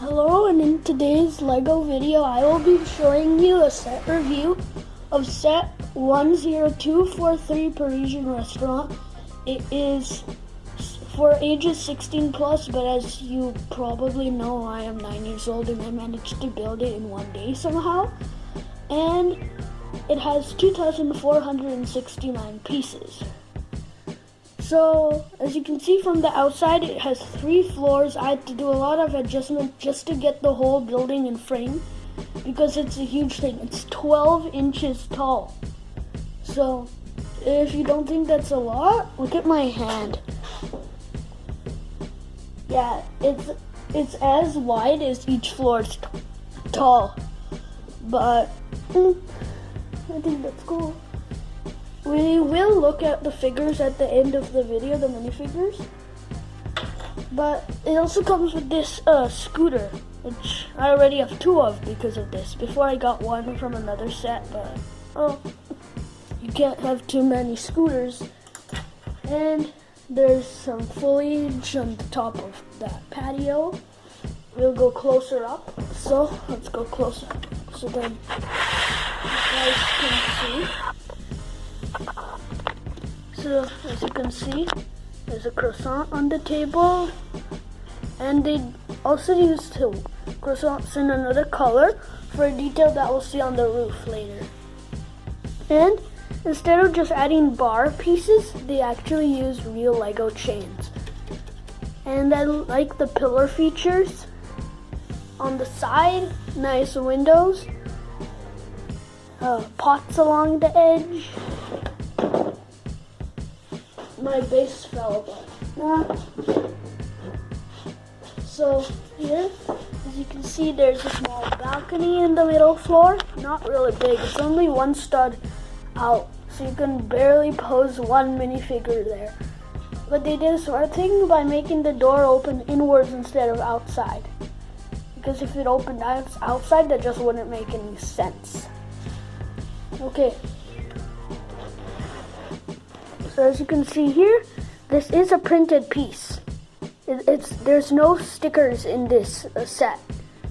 Hello, and in today's LEGO video I will be showing you a set review of set 10243 Parisian restaurant. It is for ages 16 plus, but as you probably know, I am 9 years old and I managed to build it in one day somehow. And it has 2,469 pieces. So, as you can see from the outside, it has 3 floors. I had to do a lot of adjustment just to get the whole building in frame because it's a huge thing. It's 12 inches tall. So, if you don't think that's a lot, look at my hand. Yeah, it's as wide as each floor is tall. But, I think that's cool. We will look at the figures at the end of the video, the minifigures. But it also comes with this scooter, which I already have 2 of because of this. Before I got one from another set, but you can't have too many scooters. And there's some foliage on the top of that patio. We'll go closer up. So let's go closer so then you guys can see. So, as you can see, there's a croissant on the table, and they also used croissants in another color for a detail that we'll see on the roof later. And instead of just adding bar pieces, they actually use real Lego chains. And I like the pillar features on the side, nice windows, pots along the edge. My base fell apart. So here, as you can see, there's a small balcony in the middle floor. Not really big, it's only 1 stud out, so you can barely pose 1 minifigure there. But they did a smart thing by making the door open inwards instead of outside. Because if it opened outside, that just wouldn't make any sense. Okay. So as you can see here, this is a printed piece. There's no stickers in this set,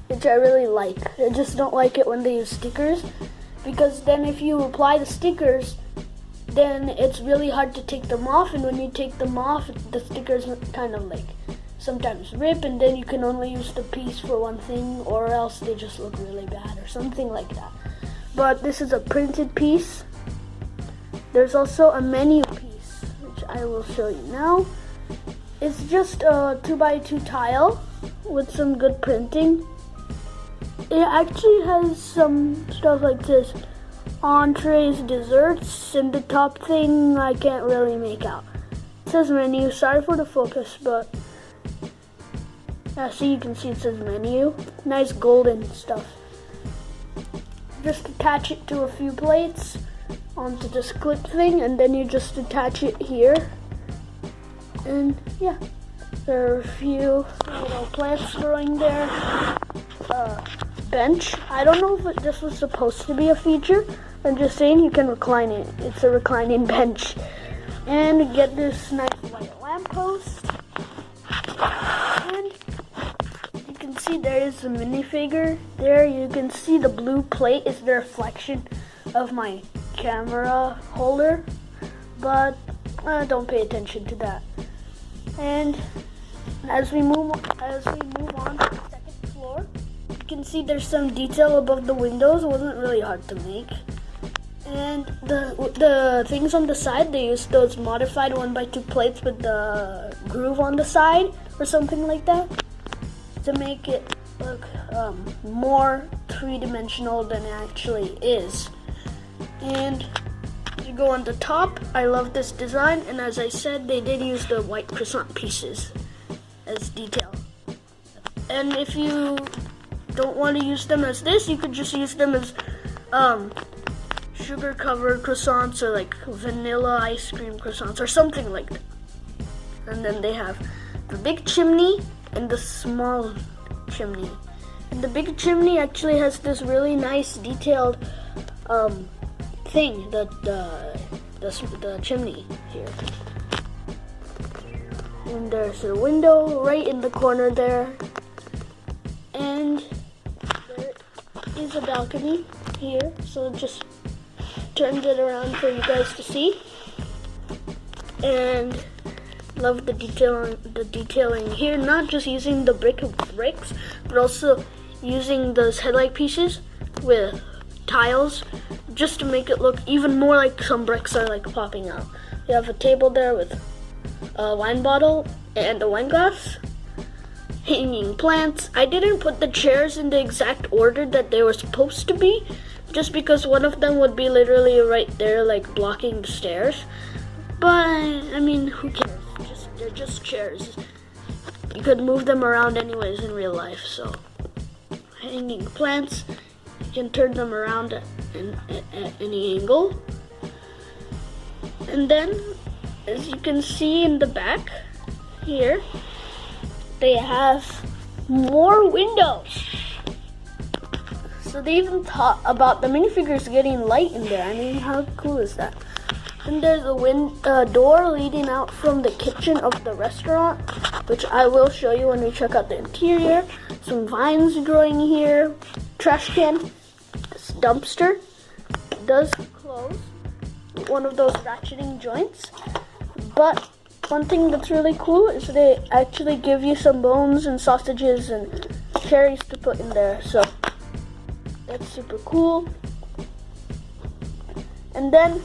which I really like. I just don't like it when they use stickers, because then if you apply the stickers, then it's really hard to take them off, and when you take them off, the stickers kind of like sometimes rip, and then you can only use the piece for one thing, or else they just look really bad or something like that. But this is a printed piece. There's also a menu piece, which I will show you now. It's just a 2x2 tile with some good printing. It actually has some stuff like this: entrees, desserts, and the top thing I can't really make out. It says menu. Sorry for the focus, but see, you can see it says menu. Nice golden stuff. Just attach it to a few plates onto this clip thing, and then you just attach it here. And yeah, there are a few little plants growing there. Bench. I don't know if this was supposed to be a feature. I'm just saying you can recline it. It's a reclining bench. And get this nice white lamppost. And you can see there is a minifigure there. You can see the blue plate is the reflection of my camera holder, but don't pay attention to that. And as we move on to the second floor, you can see there's some detail above the windows. It wasn't really hard to make. And the things on the side, they used those modified 1x2 plates with the groove on the side or something like that to make it look more 3-dimensional than it actually is. And you go on the top, I love this design, and as I said, they did use the white croissant pieces as detail. And if you don't want to use them as this, you could just use them as sugar covered croissants, or like vanilla ice cream croissants or something like that. And then they have the big chimney and the small chimney. And the big chimney actually has this really nice detailed thing, the chimney here. And there's a window right in the corner there. And is a balcony here, so just turned it around for you guys to see. And love the detailing here, not just using the bricks, but also using those headlight pieces with tiles just to make it look even more like some bricks are like popping out. You have a table there with a wine bottle and a wine glass, hanging plants. I didn't put the chairs in the exact order that they were supposed to be, just because one of them would be literally right there, like blocking the stairs. But I mean, who cares? They're just chairs. You could move them around anyways in real life. So hanging plants, you can turn them around at any angle. And then, as you can see in the back here, they have more windows. So they even thought about the minifigures getting light in there. I mean, how cool is that? And there's a door leading out from the kitchen of the restaurant, which I will show you when we check out the interior. Some vines growing here, trash can, this dumpster does close, one of those ratcheting joints. But one thing that's really cool is they actually give you some bones and sausages and cherries to put in there, so that's super cool. And then,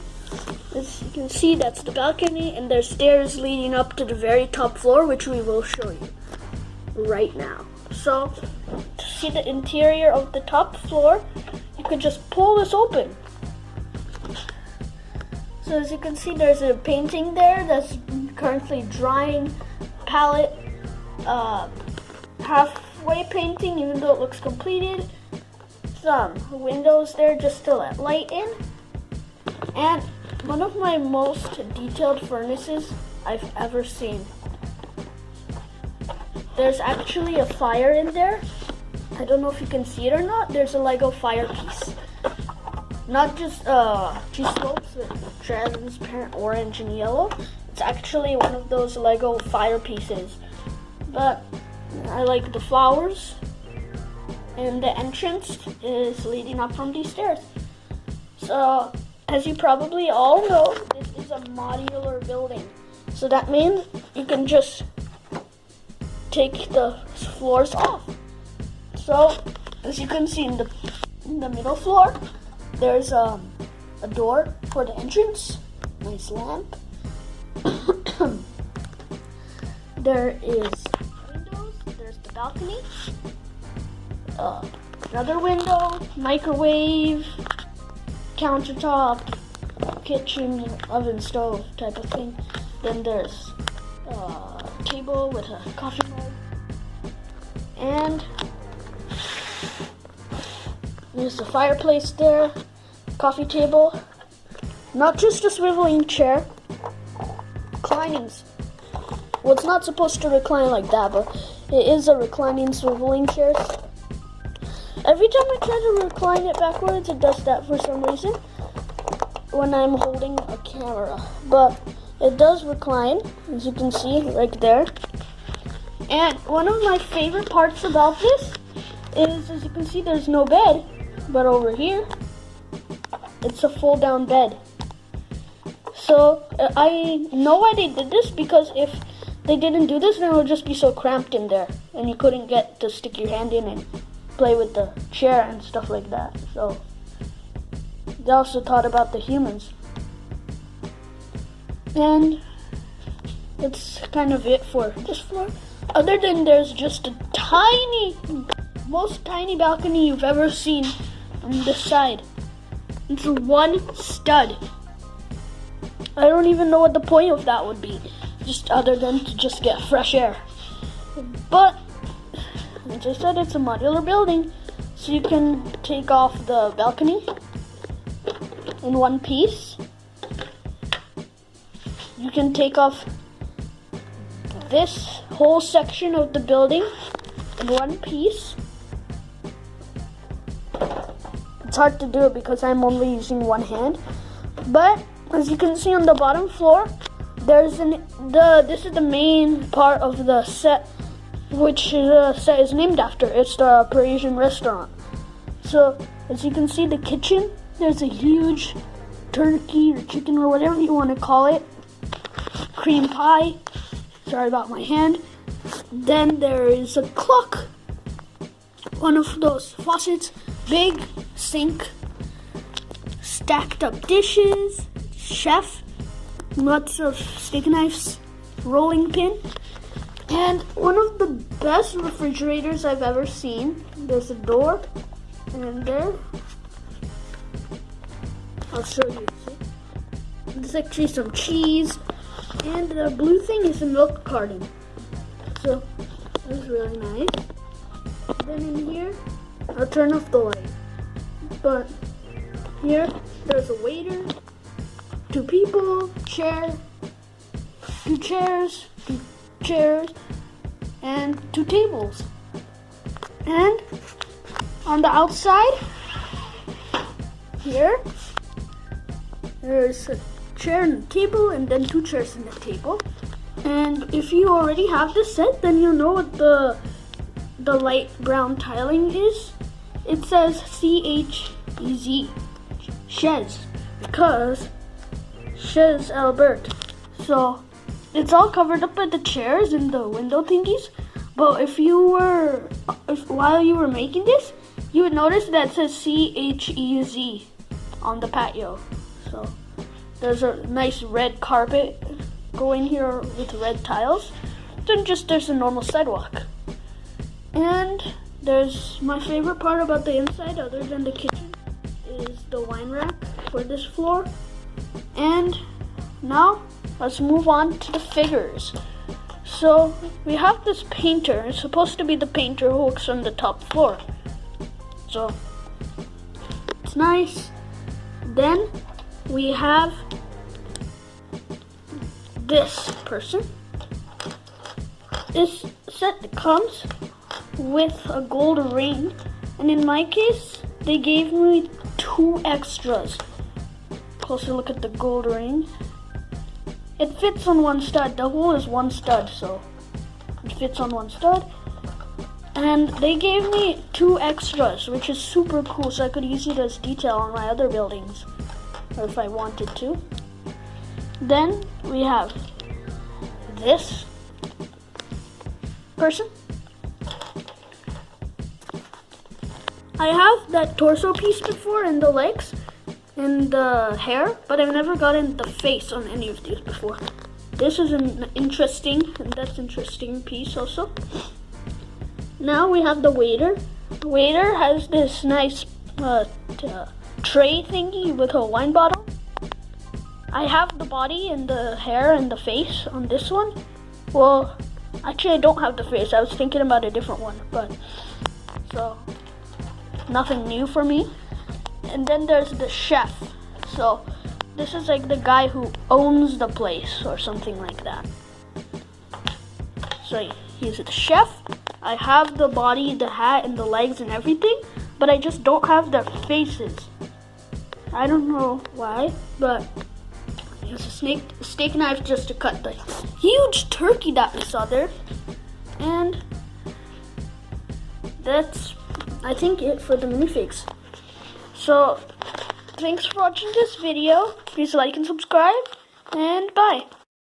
as you can see, that's the balcony, and there's stairs leading up to the very top floor, which we will show you right now. So, to see the interior of the top floor, you could just pull this open. So as you can see, there's a painting there that's currently drying, palette, halfway painting, even though it looks completed. Some windows there just to let light in. And one of my most detailed furnaces I've ever seen. There's actually a fire in there. I don't know if you can see it or not. There's a Lego fire piece. Not just two slopes with transparent orange and yellow. It's actually one of those Lego fire pieces. But I like the flowers. And the entrance is leading up from these stairs. So, as you probably all know, this is a modular building. So that means you can just take the floors off. So, as you can see in the middle floor, there's a door for the entrance. Nice lamp. There is windows. There's the balcony. Another window, microwave, countertop, kitchen, oven, stove type of thing. Then there's a table with a coffee mug. And there's a fireplace there, coffee table. Not just a swiveling chair, reclinings. Well, it's not supposed to recline like that, but it is a reclining swiveling chair. Every time I try to recline it backwards, it does that for some reason when I'm holding a camera. But it does recline, as you can see right there. And one of my favorite parts about this is, as you can see, there's no bed. But over here, it's a fold-down bed. So I know why they did this, because if they didn't do this, then it would just be so cramped in there, and you couldn't get to stick your hand in and play with the chair and stuff like that. So they also thought about the humans. And that's kind of it for this floor. Other than there's just a most tiny balcony you've ever seen on this side. It's one stud. I don't even know what the point of that would be, just other than to just get fresh air. But as I said, it's a modular building, so you can take off the balcony in one piece. You can take off this whole section of the building in one piece. It's hard to do it because I'm only using one hand. But as you can see on the bottom floor, there's this is the main part of the set, which the set is named after. It's the Parisian restaurant. So as you can see, the kitchen, there's a huge turkey or chicken or whatever you want to call it, cream pie. Sorry about my hand. Then there is a clock, one of those faucets, big sink, stacked up dishes, chef, lots of steak knives, rolling pin, and one of the best refrigerators I've ever seen. There's a door, and there, I'll show you. See? There's actually some cheese, and the blue thing is a milk carton. So that's really nice. Then in here, I'll turn off the light. But here, there's a waiter, two people, chair, two chairs, and two tables. And on the outside, here, there's a chair and a table, and then two chairs and a table. And if you already have this set, then you'll know what the light brown tiling is. It says CHEZ, Chez, because Chez Albert. So it's all covered up by the chairs and the window thingies. But if while you were making this, you would notice that it says CHEZ on the patio. So there's a nice red carpet going here with red tiles. Then there's a normal sidewalk. And there's my favorite part about the inside, other than the kitchen, is the wine rack for this floor. And now let's move on to the figures. So we have this painter. It's supposed to be the painter who works on the top floor. So it's nice. Then we have this person. This set comes with a gold ring, and in my case, they gave me 2 extras. Closer look at the gold ring. It fits on one stud. The hole is one stud, so it fits on one stud. And they gave me 2 extras, which is super cool, so I could use it as detail on my other buildings, or if I wanted to. Then we have this person. I have that torso piece before, and the legs and the hair, but I've never gotten the face on any of these before. This is an interesting, and that's interesting piece also. Now we have the waiter. The waiter has this nice tray thingy with a wine bottle. I have the body and the hair and the face on this one. Well, actually I don't have the face. I was thinking about a different one, but so nothing new for me. And then there's the chef. So this is like the guy who owns the place or something like that. So he's the chef. I have the body, the hat, and the legs and everything, but I just don't have their faces. I don't know why, but there's a steak knife just to cut the huge turkey that we saw there. And that's, I think, it for the minifigs. So thanks for watching this video. Please like and subscribe, and bye.